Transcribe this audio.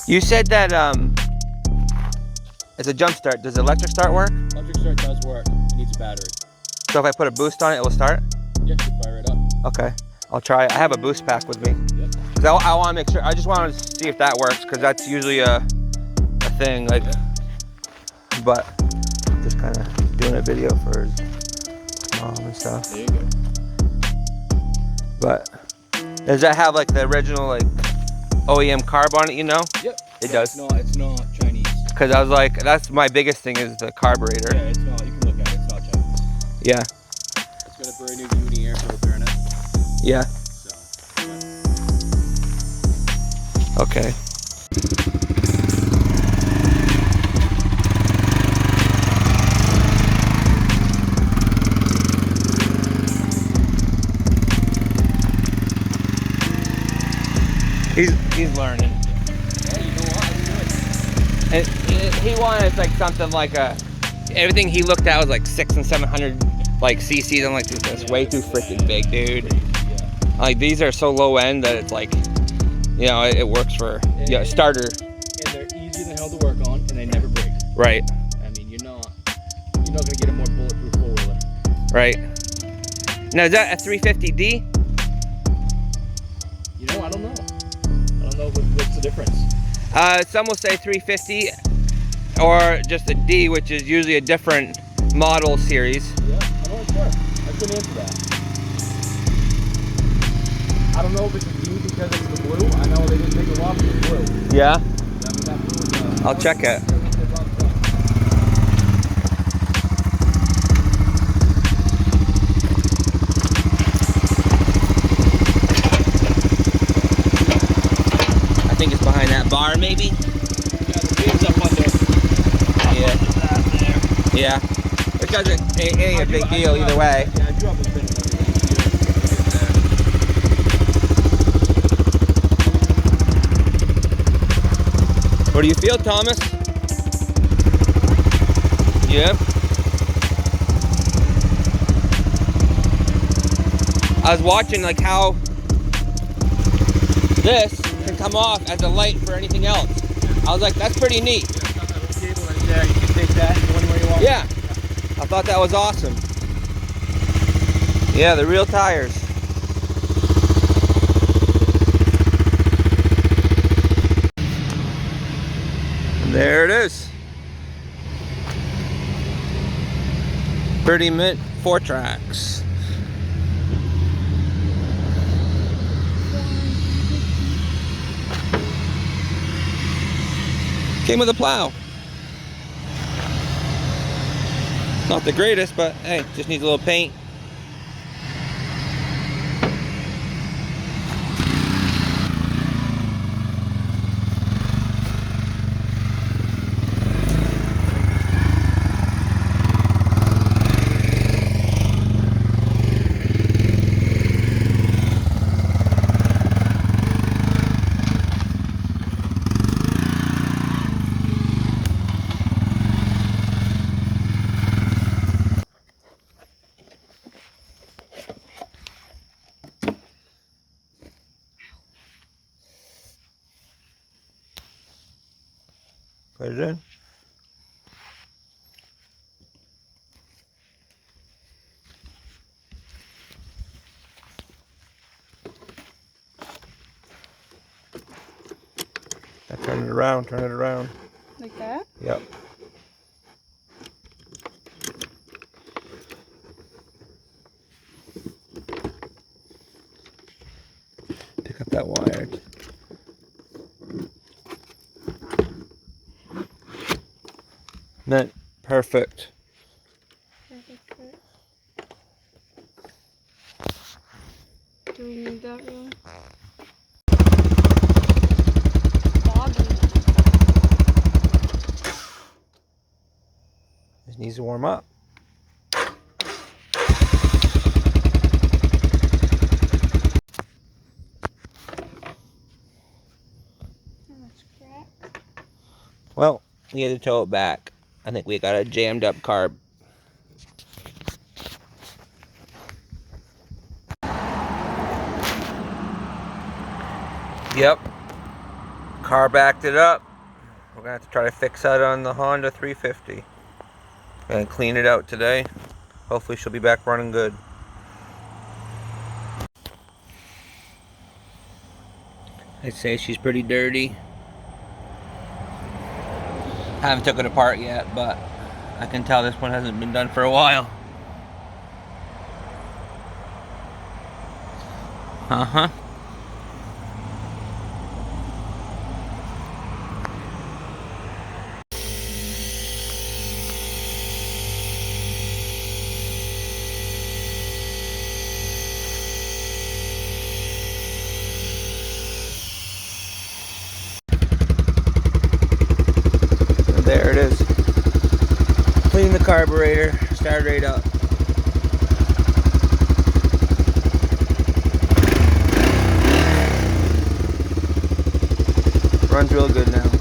You said that it's a jump start. Does electric start work? Electric start does work. It needs a battery. So if I put a boost on it, it will start? Yeah, you fire it up. Okay, I'll try it. I have a boost pack with me. Yep. Cause I want to make sure. I just want to see if that works, cause that's usually a thing. Like, but just kind of doing a video for his mom and stuff. There you go. But does that have like the original like OEM carb on it? You know? Yep. It does. It's not Chinese. Cause I was like, that's my biggest thing is the carburetor. Yeah, it's not. You can look at it. It's not Chinese. Yeah. It's got a brand new uni air filter in it. Yeah. So. Yeah. Okay. He's learning. Yeah, you know what? And he wanted like something like everything he looked at was like 600 and 700 like cc's. I'm like, dude, that's way too freaking big, dude. Yeah. Like these are so low end that it's like, you know, it works for starter. And they're easy to hell to work on, and they never break. Right. I mean, you're not gonna get a more bulletproof four-wheeler. Right. Now is that a 350D? You know, I don't know. I don't know what's the difference. Some will say 350 or just a D, which is usually a different model series. Yeah, I'm not sure. I couldn't answer that. I don't know if it's a D because it's the blue. I know they didn't take a lot of the blue. Yeah. I mean, that blue is, I'll check it. I think it's behind that bar, maybe. Yeah, the wheels up under. Yeah. That there. Yeah. Which doesn't a big deal either way. Yeah, I grew up with spinning everything. What do you feel, Thomas? Yep. I was watching like how this can come off as a light for anything else. I was like, that's pretty neat. Yeah, it's got that little cable right there. You can take that and go anywhere you want. Yeah. I thought that was awesome. Yeah, the real tires. And there it is. 30 Mint 4 tracks. Came with a plow. Not the greatest, but hey, just needs a little paint. Put it in. Now turn it around, turn it around. Like that? Yep. Pick up that wire. Meant perfect. Perfect. Do we need that really? Foggy. Just needs to warm up. That's cracked. Well, we had to tow it back. I think we got a jammed up carb. Yep. Car backed it up. We're gonna have to try to fix that on the Honda 350. Gonna clean it out today. Hopefully she'll be back running good. I'd say she's pretty dirty. Haven't took it apart yet, but I can tell this one hasn't been done for a while. Uh-huh. There it is. Clean the carburetor, start right up. Runs real good now.